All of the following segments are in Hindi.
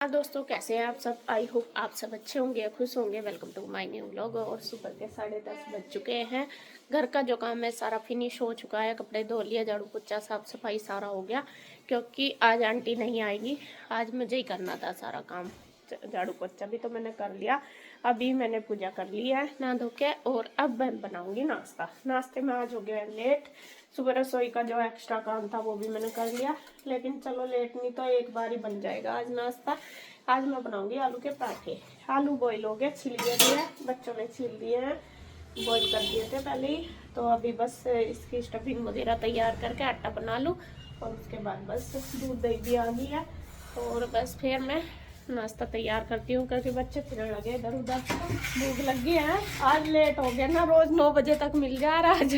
हाँ दोस्तों, कैसे हैं आप सब। आई होप आप सब अच्छे होंगे, खुश होंगे। Welcome to my new vlog. और सुबह के 10:30 बज चुके हैं। घर का जो काम है सारा फिनिश हो चुका है। कपड़े धो लिए, झाड़ू पोछा साफ सफाई सारा हो गया, क्योंकि आज आंटी नहीं आएगी। आज मुझे ही करना था सारा काम। झाड़ू पोछा भी तो मैंने कर लिया। अभी मैंने पूजा कर ली है नहा धो के, और अब मैं बनाऊंगी नाश्ता। नाश्ते में आज हो गया लेट। सुबह रसोई का जो एक्स्ट्रा काम था वो भी मैंने कर लिया, लेकिन चलो लेट नहीं तो एक बार ही बन जाएगा आज नाश्ता। आज मैं बनाऊंगी आलू के पराठे। आलू बॉईल हो गए, छिल गए दिए, बच्चों ने छील दिए हैं, बॉईल कर दिए थे पहले ही। तो अभी बस इसकी स्टफिंग वगैरह तैयार करके आटा बना लूँ, और उसके बाद बस दूध दही भी आ गई है, और बस फिर मैं नाश्ता तैयार करती हूँ, क्योंकि बच्चे फिरने लगे इधर उधर, भूख लग गई है। आज लेट हो गया ना, रोज 9 बजे तक मिल जा रहा, आज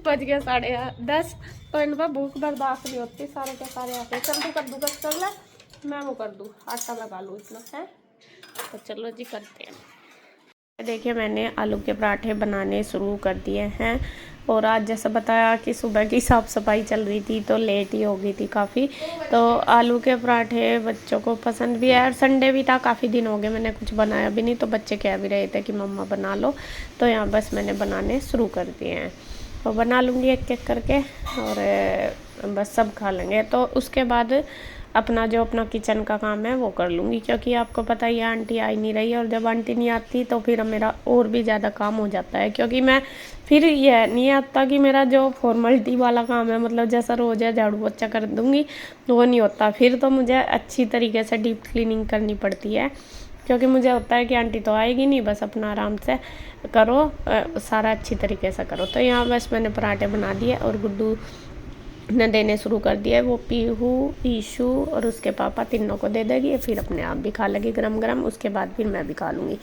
बज गया 10:30। तो इन पर भूख बर्दाश्त नहीं होती। सारे के सारे आते चल तू कद्दूकस कर ले, मैं वो कर दूँ, आटा लगा लूँ इतना है। तो चलो जी करते हैं। देखिए मैंने आलू के पराठे बनाने शुरू कर दिए हैं। और आज जैसा बताया कि सुबह की साफ़ सफाई चल रही थी तो लेट ही हो गई थी काफ़ी। तो आलू के पराठे बच्चों को पसंद भी है, और संडे भी था, काफ़ी दिन हो गए मैंने कुछ बनाया भी नहीं, तो बच्चे कह भी रहे थे कि मम्मा बना लो। तो यहाँ बस मैंने बनाने शुरू कर दिए हैं, तो बना लूँगी एक एक करके, और बस सब खा लेंगे। तो उसके बाद अपना किचन का काम है वो कर लूँगी, क्योंकि आपको पता ही है आंटी आ ही नहीं रही है। और जब आंटी नहीं आती तो फिर मेरा और भी ज़्यादा काम हो जाता है, क्योंकि मैं फिर यह नहीं आता कि मेरा जो फॉर्मेलिटी वाला काम है, मतलब जैसा रोज़ है झाड़ू पोछा कर दूँगी, वो नहीं होता। फिर तो मुझे अच्छी तरीके से डीप क्लीनिंग करनी पड़ती है, क्योंकि मुझे होता है कि आंटी तो आएगी नहीं, बस अपना आराम से करो, सारा अच्छी तरीके से करो। तो यहाँ बस मैंने पराठे बना दिए, और गुड्डू ने देने शुरू कर दिया है। वो पीहू, ईशू और उसके पापा तीनों को दे देगी, फिर अपने आप भी खा लेगी गरम गरम। उसके बाद फिर मैं भी खा लूँगी।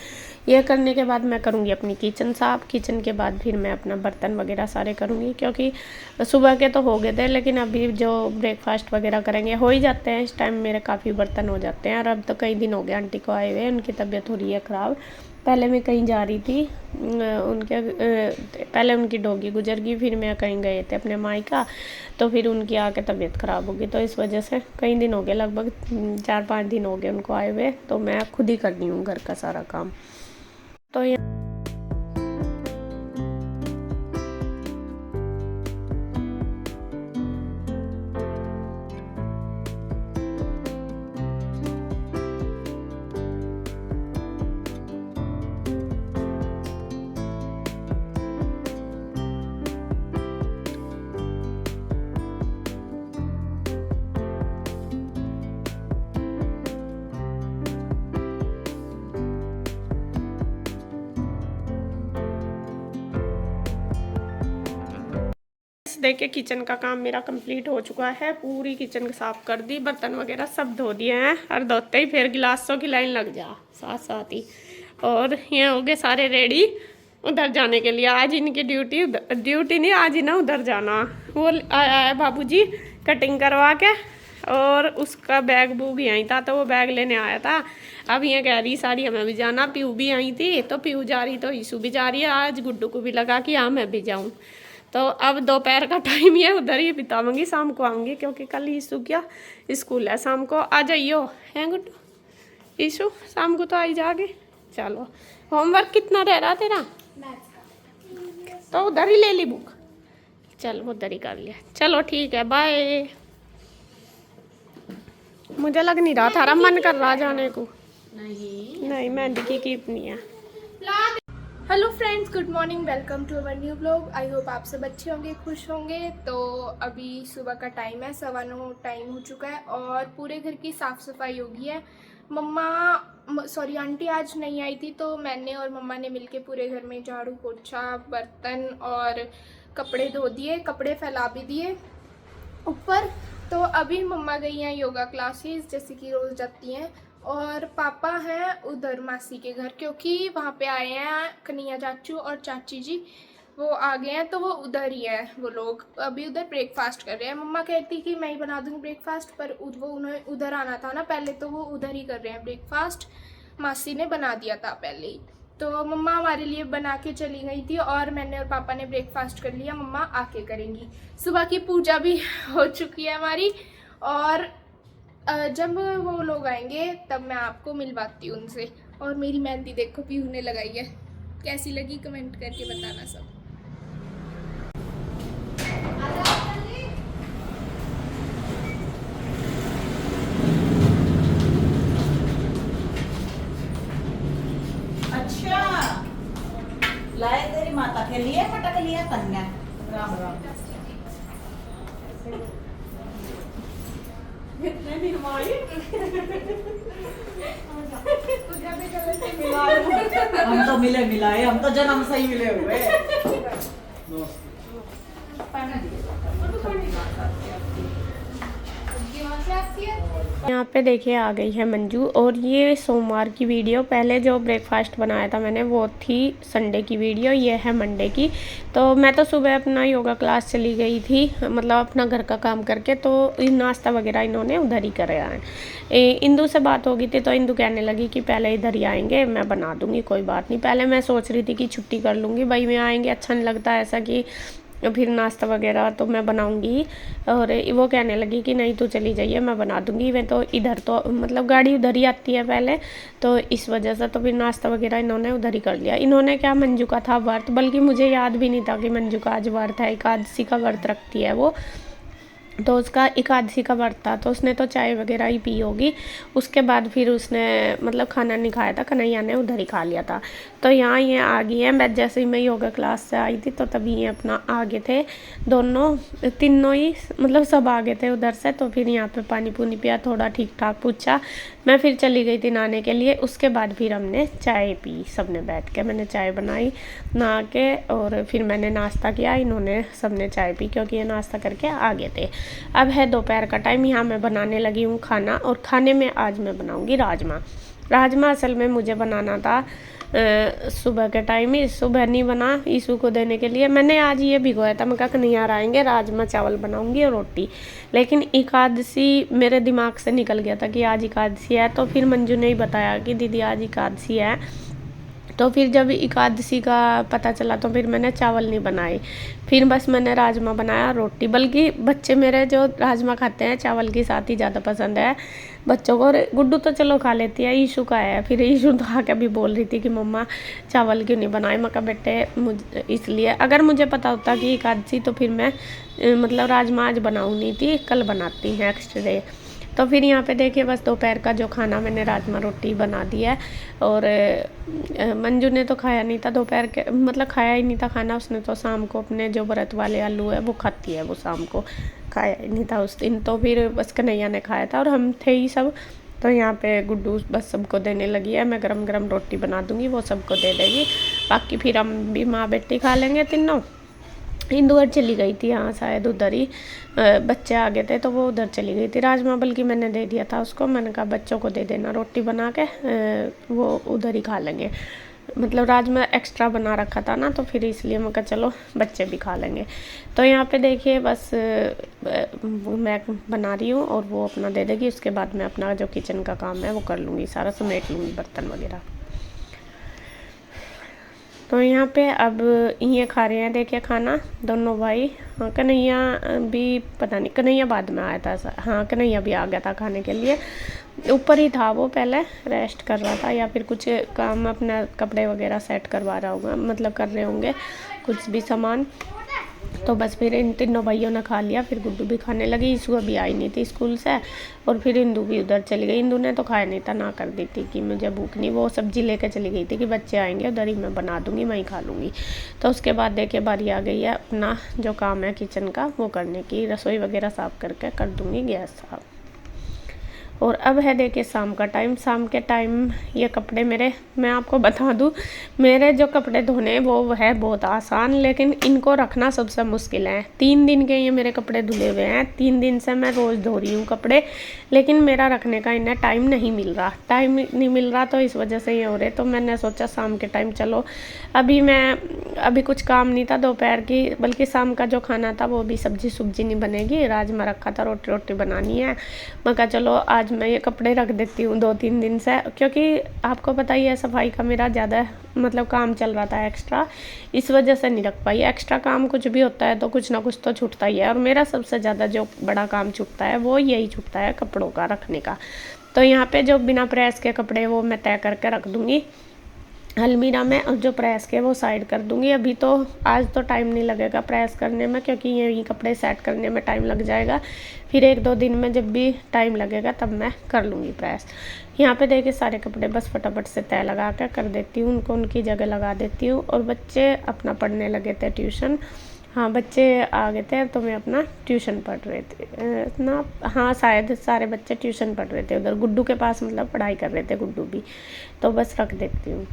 ये करने के बाद मैं करूँगी अपनी किचन साफ़। किचन के बाद फिर मैं अपना बर्तन वगैरह सारे करूँगी, क्योंकि सुबह के तो हो गए थे, लेकिन अभी जो ब्रेकफास्ट वगैरह करेंगे हो ही जाते हैं। इस टाइम मेरे काफ़ी बर्तन हो जाते हैं। और अब तो कई दिन हो गए आंटी को आए हुए, उनकी तबीयत हो रही है ख़राब। पहले मैं कहीं जा रही थी, पहले उनकी डॉगी गुजर गई, फिर मैं कहीं गए थे अपने मायका, तो फिर उनकी आके तबीयत ख़राब हो गई। तो इस वजह से कई दिन हो गए, लगभग 4-5 दिन हो गए उनको आए हुए। तो मैं खुद ही कर रही हूँ घर का सारा काम। तो देखिए किचन का काम मेरा कंप्लीट हो चुका है। पूरी किचन साफ कर दी, बर्तन वगैरह सब धो दिए हैं, और धोते ही फिर गिलासों की लाइन लग जा साथ साथ ही। और ये हो गए सारे रेडी उधर जाने के लिए। आज इनकी ड्यूटी नहीं, आज ही ना उधर जाना। वो आया है बाबूजी कटिंग करवा के, और उसका बैग बूग यहीं था, तो वो बैग लेने आया था। अब ये कह रही सारी हमें भी जाना। पीऊ भी आई थी, तो पीऊ जा रही तो ईशू भी जा रही है। आज गुड्डू को भी लगा कि हाँ मैं भी जाऊँ। तो अब दोपहर का टाइम ही है, उधर ही बिताऊंगी, शाम को आऊँगी, क्योंकि कल ईशू क्या स्कूल है। शाम को आ जाइयो हैं गुड्डू, ईशू शाम को तो आई जागे। चलो होमवर्क कितना रह रहा तेरा, तो उधर ही ले ली बुक। चलो उधर ही कर लिया। चलो ठीक है, बाय। मुझे लग नहीं रहा थारा मन कर रहा जाने को। नहीं मेहंदी की कीप नहीं है। Hello friends, good morning, welcome to our new blog. I hope आप सब अच्छे होंगे, खुश होंगे। तो अभी सुबह का टाइम है, 9:15 टाइम हो चुका है, और पूरे घर की साफ़ सफाई हो गई है। आंटी आज नहीं आई थी, तो मैंने और मम्मा ने मिलके पूरे घर में झाड़ू पोछा, बर्तन और कपड़े धो दिए, कपड़े फैला भी दिए ऊपर। तो अभी मम्मा गई हैं योगा क्लासेस, जैसे कि रोज़ जाती हैं, और पापा हैं उधर मासी के घर, क्योंकि वहाँ पे आए हैं कन्हैया चाचू और चाची जी, वो आ गए हैं, तो वो उधर ही है। वो लोग अभी उधर ब्रेकफास्ट कर रहे हैं। मम्मा कहती कि मैं ही बना दूँगी ब्रेकफास्ट, पर वो उन्हें उधर आना था ना पहले, तो वो उधर ही कर रहे हैं ब्रेकफास्ट। मासी ने बना दिया था पहले ही, तो मम्मा हमारे लिए बना के चली गई थी, और मैंने और पापा ने ब्रेकफास्ट कर लिया। मम्मा आके करेंगी। सुबह की पूजा भी हो चुकी है हमारी, और जब वो लोग आएंगे तब मैं आपको मिलवाती हूँ उनसे। और मेरी मेहंदी देखो पीहू ने लगाई है, कैसी लगी कमेंट करके बताना सब। अच्छा लाए तेरी माता के लिए पटक लिया तन्ने। राम राम। इतने दिन हम तो मिले मिलाए, हम तो जन्म से ही मिले हुए। यहाँ पे देखिए आ गई है मंजू। और ये सोमवार की वीडियो, पहले जो ब्रेकफास्ट बनाया था मैंने वो थी संडे की वीडियो, ये है मंडे की। तो मैं तो सुबह अपना योगा क्लास चली गई थी, मतलब अपना घर का काम करके, तो नाश्ता वगैरह इन्होंने उधर ही कराया है। इंदू से बात हो गई थी तो इंदू कहने लगी कि पहले इधर ही आएंगे, मैं बना दूँगी, कोई बात नहीं। पहले मैं सोच रही थी कि छुट्टी कर लूँगी, भाई में आएंगे अच्छा नहीं लगता ऐसा कि फिर नाश्ता वगैरह तो मैं बनाऊंगी। और वो कहने लगी कि नहीं तू चली जाइए, मैं बना दूंगी। मैं तो इधर तो मतलब गाड़ी उधर ही आती है पहले, तो इस वजह से तो फिर नाश्ता वगैरह इन्होंने उधर ही कर लिया। इन्होंने क्या, मंजू का था व्रत, बल्कि मुझे याद भी नहीं था कि मंजू का आज व्रत है, एकादशी का व्रत रखती है वो, तो उसका एकादशी का व्रत था। तो उसने तो चाय वगैरह ही पी होगी, उसके बाद फिर उसने मतलब खाना नहीं खाया था, कन्हैया ने उधर ही खा लिया था। तो यहाँ ये आ गई है, मैं जैसे ही मैं योगा क्लास से आई थी तो तभी ये अपना आगे थे, दोनों तीनों ही मतलब सब आगे थे उधर से। तो फिर यहाँ पे पानी पूनी पिया, थोड़ा ठीक ठाक पूछा, मैं फिर चली गई थी नहाने के लिए। उसके बाद फिर हमने चाय पी, सबने बैठ के, मैंने चाय बनाई नहा के, और फिर मैंने नाश्ता किया, इन्होंने सबने चाय पी, क्योंकि ये नाश्ता करके आ गए थे। अब है दोपहर का टाइम, यहाँ मैं बनाने लगी हूँ खाना, और खाने में आज मैं बनाऊँगी राजमा। राजमा असल में मुझे बनाना था सुबह के टाइम ही, सुबह नहीं बना ईशू को देने के लिए। मैंने आज ये भिगोया था, मैं कहा नहीं यार आएंगे, राजमा चावल बनाऊंगी और रोटी। लेकिन एकादशी मेरे दिमाग से निकल गया था कि आज एकादशी है, तो फिर मंजू ने ही बताया कि दीदी आज एकादशी है। तो फिर जब एकादशी का पता चला तो फिर मैंने चावल नहीं बनाए, फिर बस मैंने राजमा बनाया, रोटी। बल्कि बच्चे मेरे जो राजमा खाते हैं चावल के साथ ही ज़्यादा पसंद है बच्चों को। और गुड्डू तो चलो खा लेती है, ईशू का है। फिर ईशू तो आके भी बोल रही थी कि मम्मा चावल क्यों नहीं बनाए। मैं कहा बेटे इसलिए, अगर मुझे पता होता कि एकादशी तो फिर मैं मतलब राजमा आज बनाऊँ नहीं थी, कल बनाती नेक्स्ट डे। तो फिर यहाँ पे देखिए बस दोपहर का जो खाना मैंने राजमा रोटी बना दिया है। और मंजू ने तो खाया नहीं था दोपहर के, मतलब खाया ही नहीं था खाना उसने, तो शाम को अपने जो व्रत वाले आलू है वो खाती है, वो शाम को खाया ही नहीं था उस दिन। तो फिर बस कन्हैया ने खाया था और हम थे ही सब। तो यहाँ पे गुड्डू बस सबको देने लगी है, मैं गरम गरम रोटी बना दूँगी, वो सबको दे देगी, बाकी फिर हम भी माँ बेटी खा लेंगे तीनों। इंदौर चली गई थी, हाँ शायद उधर ही बच्चे आ गए थे तो वो उधर चली गई थी। राजमा बल्कि मैंने दे दिया था उसको, मैंने कहा बच्चों को दे देना रोटी बना के, वो उधर ही खा लेंगे। मतलब राजमा एक्स्ट्रा बना रखा था ना, तो फिर इसलिए मैं कहा चलो बच्चे भी खा लेंगे। तो यहाँ पे देखिए बस मैं बना रही हूँ और वो अपना दे देगी, उसके बाद मैं अपना जो किचन का काम है वो कर लूँगी, सारा समेट लूँगी बर्तन वगैरह। तो यहाँ पे अब ये खा रहे हैं देखिए खाना दोनों भाई। हाँ कन्हैया भी पता नहीं, कन्हैया बाद में आया था, हाँ कन्हैया भी आ गया था खाने के लिए, ऊपर ही था वो, पहले रेस्ट कर रहा था या फिर कुछ काम अपना कपड़े वगैरह सेट करवा रहा होगा, मतलब कर रहे होंगे कुछ भी सामान। तो बस फिर इन तीनों भाइयों ने खा लिया, फिर गुड्डू भी खाने लगी, ईशू अभी आई नहीं थी स्कूल से, और फिर इंदू भी उधर चली गई। इंदू ने तो खाया नहीं था, ना कर दी थी कि मुझे भूख नहीं, वो सब्जी लेकर चली गई थी कि बच्चे आएंगे उधर ही मैं बना दूंगी, मैं ही खा लूँगी। तो उसके बाद देखिए बारी आ गई है अपना जो काम है किचन का वो करने की, रसोई वगैरह साफ़ करके कर दूँगी गैस साफ। और अब है देखिए शाम का टाइम, शाम के टाइम ये कपड़े मेरे, मैं आपको बता दूं मेरे जो कपड़े धोने वो है बहुत आसान, लेकिन इनको रखना सबसे मुश्किल है। 3 दिन के ये मेरे कपड़े धुले हुए हैं, 3 दिन से मैं रोज़ धो रही हूँ कपड़े, लेकिन मेरा रखने का इन्हें टाइम नहीं मिल रहा, टाइम नहीं मिल रहा, तो इस वजह से ये हो रहे। तो मैंने सोचा शाम के टाइम चलो, अभी कुछ काम नहीं था दोपहर की, बल्कि शाम का जो खाना था वो भी सब्जी नहीं बनेगी, राजमा रखा था, रोटी बनानी है। मैं कहा चलो आज आज मैं ये कपड़े रख देती हूँ 2-3 दिन से, क्योंकि आपको पता ही है सफाई का मेरा ज़्यादा मतलब काम चल रहा था एक्स्ट्रा, इस वजह से नहीं रख पाई। एक्स्ट्रा काम कुछ भी होता है तो कुछ ना कुछ तो छूटता ही है, और मेरा सबसे ज़्यादा जो बड़ा काम छूटता है वो यही छूटता है कपड़ों का रखने का। तो यहाँ पे जो बिना प्रेस के कपड़े वो मैं तय करके रख दूँगी अलमीरा में, और जो प्रेस के वो साइड कर दूँगी। अभी तो आज तो टाइम नहीं लगेगा प्रेस करने में, क्योंकि यही कपड़े सेट करने में टाइम लग जाएगा। फिर 1-2 दिन में जब भी टाइम लगेगा तब मैं कर लूँगी प्रेस। यहाँ पे देखिए सारे कपड़े बस फटाफट से तय लगा कर देती हूँ, उनको उनकी जगह लगा देती हूँ। और बच्चे अपना पढ़ने लगे थे ट्यूशन, हाँ बच्चे आ गए थे तो मैं अपना ट्यूशन पढ़ रहे थे ना, हाँ शायद सारे बच्चे ट्यूशन पढ़ रहे थे उधर गुड्डू के पास, मतलब पढ़ाई कर रहे थे गुड्डू भी। तो बस रख देती हूँ।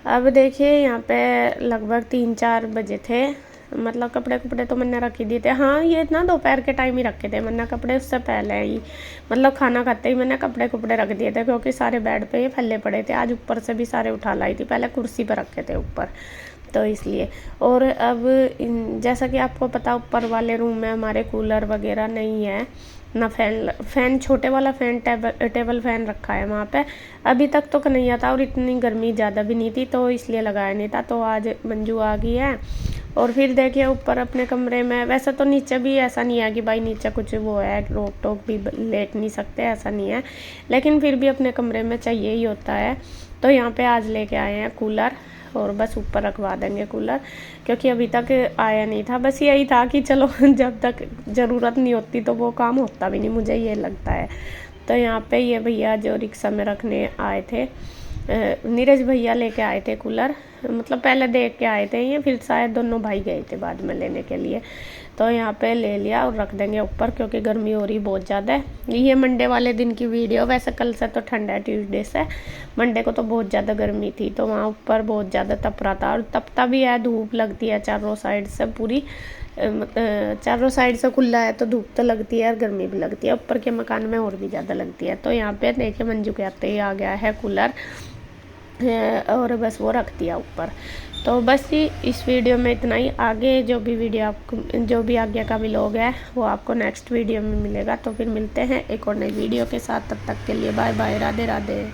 अब देखिए यहाँ पे लगभग 3-4 बजे थे, मतलब कपड़े तो मैंने रख ही दिए थे। हाँ ये ना दोपहर के टाइम ही रखे थे मैंने कपड़े, उससे पहले ही मतलब खाना खाते ही मैंने कपड़े रख दिए थे, क्योंकि सारे बेड पे ये फैले पड़े थे। आज ऊपर से भी सारे उठा लाई थी, पहले कुर्सी पर रखे थे ऊपर, तो इसलिए। और अब जैसा कि आपको पता ऊपर वाले रूम में हमारे कूलर वगैरह नहीं है ना, फ़ैन छोटे वाला फ़ैन टेबल फ़ैन रखा है वहाँ पे। अभी तक तो कन्हैया था और इतनी गर्मी ज़्यादा भी नहीं थी, तो इसलिए लगाया नहीं था। तो आज मंजू आ गई है। और फिर देखिए ऊपर अपने कमरे में, वैसे तो नीचे भी ऐसा नहीं है कि भाई नीचे कुछ वो है रोक टोक भी लेट नहीं सकते, ऐसा नहीं है, लेकिन फिर भी अपने कमरे में चाहिए ही होता है। तो यहाँ पे आज लेके आए हैं कूलर, और बस ऊपर रखवा देंगे कूलर, क्योंकि अभी तक आया नहीं था। बस यही था कि चलो जब तक ज़रूरत नहीं होती तो वो काम होता भी नहीं, मुझे ये लगता है। तो यहाँ पे ये भैया जो रिक्शा में रखने आए थे, नीरज भैया लेके आए थे कूलर, मतलब पहले देख के आए थे ये, फिर शायद दोनों भाई गए थे बाद में लेने के लिए। तो यहाँ पे ले लिया और रख देंगे ऊपर, क्योंकि गर्मी हो रही बहुत ज़्यादा है। ये मंडे वाले दिन की वीडियो, वैसे कल से तो ठंडा है ट्यूसडे से, मंडे को तो बहुत ज़्यादा गर्मी थी, तो वहाँ ऊपर बहुत ज़्यादा तप रहा था। और तपता भी है, धूप लगती है चारों साइड से पूरी, चारों साइड से खुला है तो धूप तो लगती है और गर्मी भी लगती है, ऊपर के मकान में और भी ज़्यादा लगती है। तो यहाँ पे देखिए मंजू के आते ही आ गया है कूलर, और बस वो रख दिया ऊपर। तो बस इस वीडियो में इतना ही। आगे जो भी वीडियो आपको, जो भी आगे का व्लॉग है वो आपको नेक्स्ट वीडियो में मिलेगा। तो फिर मिलते हैं एक और नई वीडियो के साथ, तब तक के लिए बाय बाय, राधे राधे।